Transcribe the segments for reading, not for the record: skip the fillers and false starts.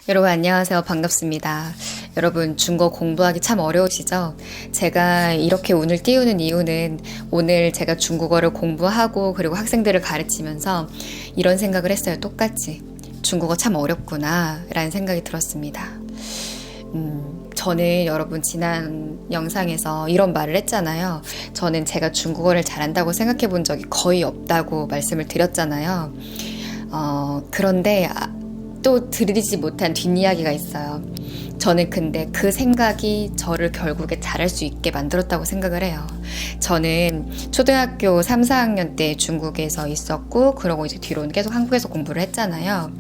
여러분 안녕하세요. 반갑습니다. 여러분 중국어 공부하기 참 어려우시죠? 제가 이렇게 운을 띄우는 이유는 오늘 제가 중국어를 공부하고 그리고 학생들을 가르치면서 이런 생각을 했어요. 똑같이. 중국어 참 어렵구나 라는 생각이 들었습니다. 저는 여러분 지난 영상에서 이런 말을 했잖아요. 저는 제가 중국어를 잘한다고 생각해 본 적이 거의 없다고 말씀을 드렸잖아요. 그런데 또 들리지 못한 뒷이야기가 있어요. 저는 근데 그 생각이 저를 결국에 잘할 수 있게 만들었다고 생각을 해요. 저는 초등학교 3, 4학년 때 중국에서 있었고 그러고 이제 뒤로는 계속 한국에서 공부를 했잖아요.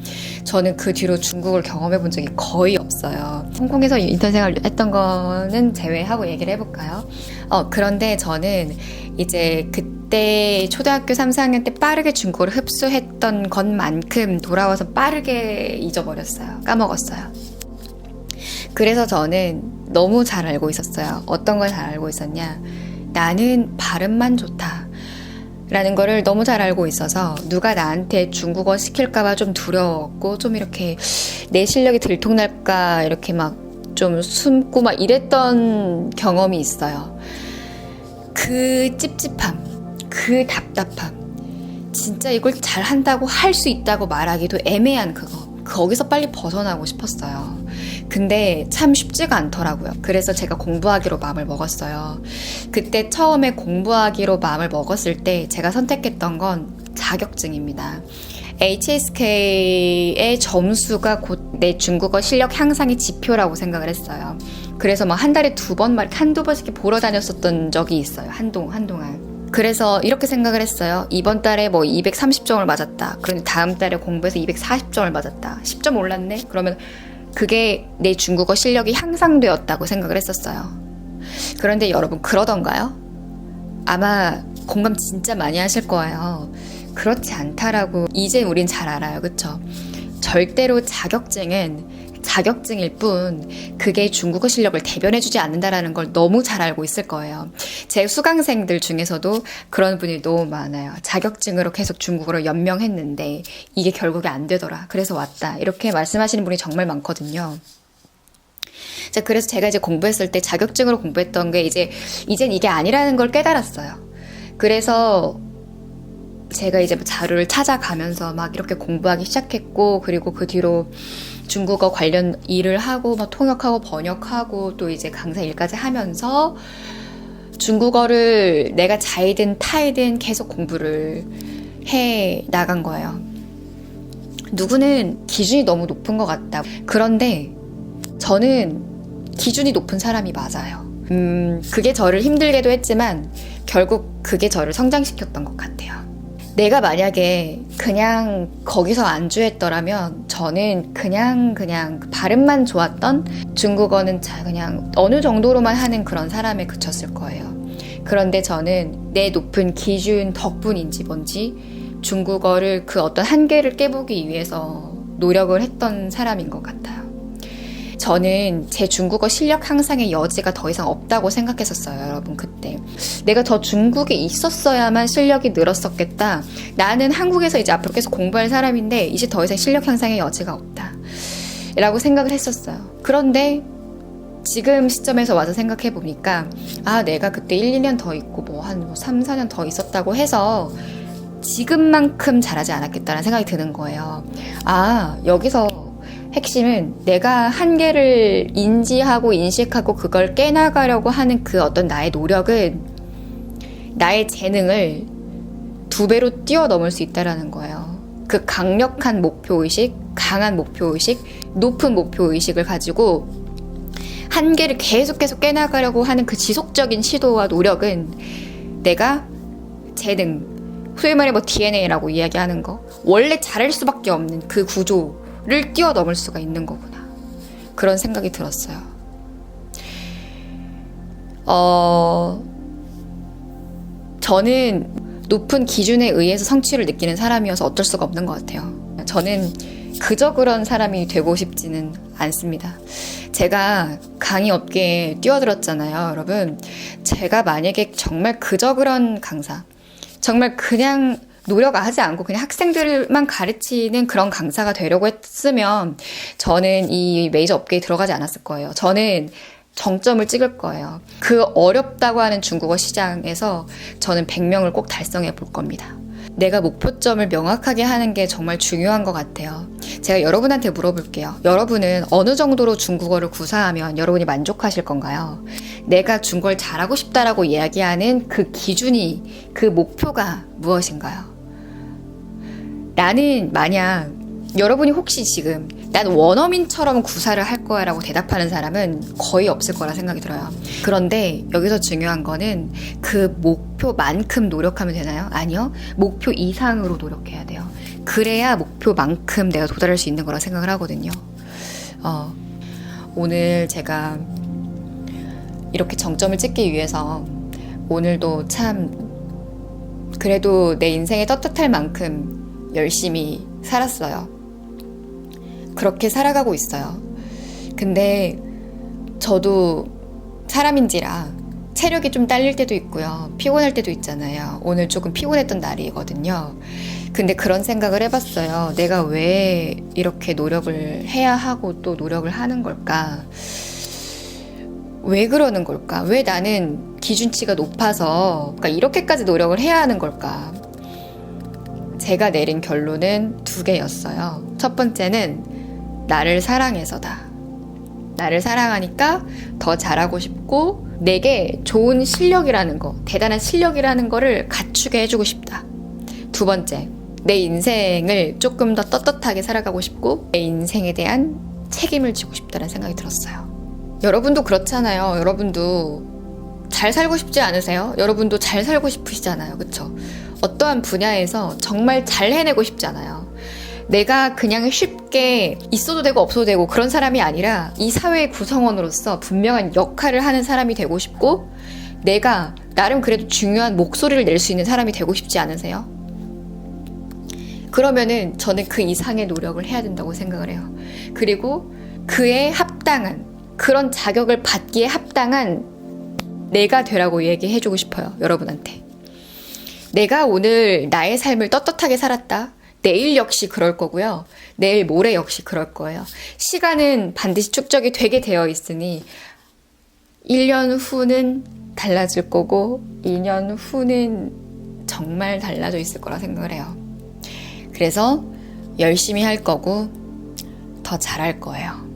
저는 그 뒤로 중국을 경험해 본 적이 거의 없어요. 홍콩에서 인턴 생활 했던 거는 제외하고 얘기를 해볼까요? 그런데 저는 이제 그때 초등학교 3, 4학년 때 빠르게 중국어를 흡수했던 것만큼 돌아와서 빠르게 잊어버렸어요. 까먹었어요. 그래서 저는 너무 잘 알고 있었어요. 어떤 걸 잘 알고 있었냐? 나는 발음만 좋다. 라는 거를 너무 잘 알고 있어서 누가 나한테 중국어 시킬까봐 좀 두려웠고 좀 이렇게 내 실력이 들통날까 이렇게 막 좀 숨고 막 이랬던 경험이 있어요. 그 찝찝함, 그 답답함, 진짜 이걸 잘한다고 할 수 있다고 말하기도 애매한 거기서 빨리 벗어나고 싶었어요. 근데 참 쉽지가 않더라고요. 그래서 제가 공부하기로 마음을 먹었어요. 그때 처음에 공부하기로 마음을 먹었을 때 제가 선택했던 건 자격증입니다. HSK의 점수가 곧 내 중국어 실력 향상의 지표라고 생각을 했어요. 그래서 막 한 달에 한두 번씩 보러 다녔었던 적이 있어요. 한동안. 그래서 이렇게 생각을 했어요. 이번 달에 뭐 230점을 맞았다. 그런데 다음 달에 공부해서 240점을 맞았다. 10점 올랐네? 그러면 그게 내 중국어 실력이 향상되었다고 생각을 했었어요. 그런데 여러분 그러던가요? 아마 공감 진짜 많이 하실 거예요. 그렇지 않다라고 이제 우린 잘 알아요. 그쵸? 절대로 자격증일 뿐 그게 중국어 실력을 대변해주지 않는다라는 걸 너무 잘 알고 있을 거예요. 제 수강생들 중에서도 그런 분이 너무 많아요. 자격증으로 계속 중국어를 연명했는데 이게 결국에 안 되더라. 그래서 왔다. 이렇게 말씀하시는 분이 정말 많거든요. 자, 그래서 제가 이제 공부했을 때 자격증으로 공부했던 게 이젠 이게 아니라는 걸 깨달았어요. 그래서 제가 이제 자료를 찾아가면서 막 이렇게 공부하기 시작했고, 그리고 그 뒤로 중국어 관련 일을 하고, 막 통역하고 번역하고, 또 이제 강사 일까지 하면서 중국어를 내가 자이든 타이든 계속 공부를 해 나간 거예요. 누구는 기준이 너무 높은 것 같다. 그런데 저는 기준이 높은 사람이 맞아요. 그게 저를 힘들게도 했지만 결국 그게 저를 성장시켰던 것 같아요. 내가 만약에 그냥 거기서 안주했더라면 저는 그냥 발음만 좋았던 중국어는 그냥 어느 정도로만 하는 그런 사람에 그쳤을 거예요. 그런데 저는 내 높은 기준 덕분인지 뭔지 중국어를 그 어떤 한계를 깨보기 위해서 노력을 했던 사람인 것 같아요. 저는 제 중국어 실력 향상의 여지가 더 이상 없다고 생각했었어요, 여러분. 그때 내가 더 중국에 있었어야만 실력이 늘었었겠다. 나는 한국에서 이제 앞으로 계속 공부할 사람인데 이제 더 이상 실력 향상의 여지가 없다 라고 생각을 했었어요. 그런데 지금 시점에서 와서 생각해 보니까 내가 그때 1, 2년 더 있고 한 3, 4년 더 있었다고 해서 지금만큼 잘하지 않았겠다는 생각이 드는 거예요. 여기서 핵심은 내가 한계를 인지하고 인식하고 그걸 깨나가려고 하는 그 어떤 나의 노력은 나의 재능을 2배로 뛰어넘을 수 있다는 거예요. 그 강력한 목표의식, 강한 목표의식, 높은 목표의식을 가지고 한계를 계속 깨나가려고 하는 그 지속적인 시도와 노력은 내가 재능, 소위 말해 DNA라고 이야기하는 거, 원래 잘할 수밖에 없는 그 구조를 뛰어넘을 수가 있는 거구나. 그런 생각이 들었어요. 저는 높은 기준에 의해서 성취를 느끼는 사람이어서 어쩔 수가 없는 것 같아요. 저는 그저 그런 사람이 되고 싶지는 않습니다. 제가 강의 업계에 뛰어들었잖아요, 여러분. 제가 만약에 정말 그저 그런 강사, 정말 그냥 노력하지 않고 그냥 학생들만 가르치는 그런 강사가 되려고 했으면 저는 이 메이저 업계에 들어가지 않았을 거예요. 저는 정점을 찍을 거예요. 그 어렵다고 하는 중국어 시장에서 저는 100명을 꼭 달성해 볼 겁니다. 내가 목표점을 명확하게 하는 게 정말 중요한 것 같아요. 제가 여러분한테 물어볼게요. 여러분은 어느 정도로 중국어를 구사하면 여러분이 만족하실 건가요? 내가 중국어를 잘하고 싶다라고 이야기하는 그 기준이, 그 목표가 무엇인가요? 나는 만약 여러분이 혹시 지금 난 원어민처럼 구사를 할 거야 라고 대답하는 사람은 거의 없을 거라 생각이 들어요. 그런데 여기서 중요한 거는 그 목표만큼 노력하면 되나요? 아니요. 목표 이상으로 노력해야 돼요. 그래야 목표만큼 내가 도달할 수 있는 거라 생각을 하거든요. 오늘 제가 이렇게 정점을 찍기 위해서 오늘도 참 그래도 내 인생에 떳떳할 만큼 열심히 살았어요. 그렇게 살아가고 있어요. 근데 저도 사람인지라 체력이 좀 딸릴 때도 있고요. 피곤할 때도 있잖아요. 오늘 조금 피곤했던 날이거든요. 근데 그런 생각을 해봤어요. 내가 왜 이렇게 노력을 해야 하고 또 노력을 하는 걸까? 왜 그러는 걸까? 왜 나는 기준치가 높아서 그러니까 이렇게까지 노력을 해야 하는 걸까? 제가 내린 결론은 2개였어요. 첫 번째는 나를 사랑해서다. 나를 사랑하니까 더 잘하고 싶고 내게 좋은 실력이라는 거, 대단한 실력이라는 거를 갖추게 해주고 싶다. 2번째, 내 인생을 조금 더 떳떳하게 살아가고 싶고 내 인생에 대한 책임을 지고 싶다는 생각이 들었어요. 여러분도 그렇잖아요. 여러분도 잘 살고 싶지 않으세요? 여러분도 잘 살고 싶으시잖아요. 그쵸? 어떠한 분야에서 정말 잘 해내고 싶잖아요. 내가 그냥 쉽게 있어도 되고 없어도 되고 그런 사람이 아니라 이 사회의 구성원으로서 분명한 역할을 하는 사람이 되고 싶고 내가 나름 그래도 중요한 목소리를 낼 수 있는 사람이 되고 싶지 않으세요? 그러면은 저는 그 이상의 노력을 해야 된다고 생각을 해요. 그리고 그에 합당한 그런 자격을 받기에 합당한 내가 되라고 얘기해주고 싶어요. 여러분한테. 내가 오늘 나의 삶을 떳떳하게 살았다. 내일 역시 그럴 거고요. 내일 모레 역시 그럴 거예요. 시간은 반드시 축적이 되게 되어 있으니 1년 후는 달라질 거고 2년 후는 정말 달라져 있을 거라 생각을 해요. 그래서 열심히 할 거고 더 잘할 거예요.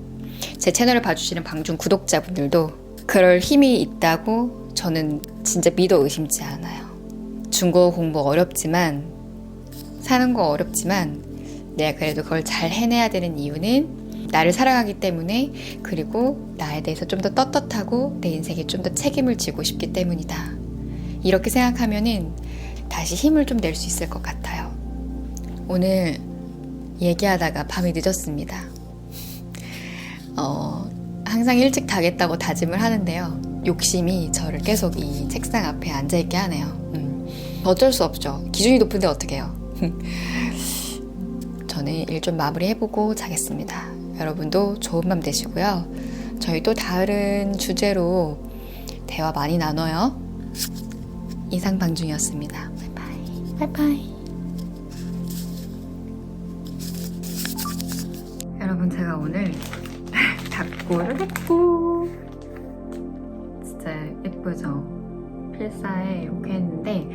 제 채널을 봐주시는 방중 구독자분들도 그럴 힘이 있다고 저는 진짜 믿어 의심치 않아요. 중국어 공부 어렵지만 사는 거 어렵지만 내가 그래도 그걸 잘 해내야 되는 이유는 나를 사랑하기 때문에 그리고 나에 대해서 좀 더 떳떳하고 내 인생에 좀 더 책임을 지고 싶기 때문이다. 이렇게 생각하면은 다시 힘을 좀 낼 수 있을 것 같아요. 오늘 얘기하다가 밤이 늦었습니다. 항상 일찍 자겠다고 다짐을 하는데요. 욕심이 저를 계속 이 책상 앞에 앉아있게 하네요. 어쩔 수 없죠. 기준이 높은데 어떻게 해요? 저는 일 좀 마무리해보고 자겠습니다. 여러분도 좋은 밤 되시고요. 저희 또 다른 주제로 대화 많이 나눠요. 이상 방중이었습니다. 바이바이. 바이바이. 여러분 제가 오늘 닭고를 했고 진짜 예쁘죠? 필사에 이렇게 했는데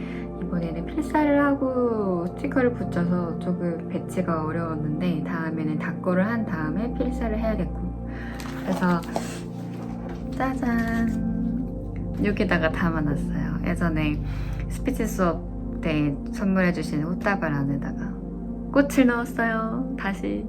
이번에는 필사를 하고 스티커를 붙여서 조금 배치가 어려웠는데 다음에는 닭고를 한 다음에 필사를 해야겠고 그래서 짜잔 여기다가 담아놨어요. 예전에 스피치 수업 때 선물해주신 꽃다발 안에다가 꽃을 넣었어요. 다시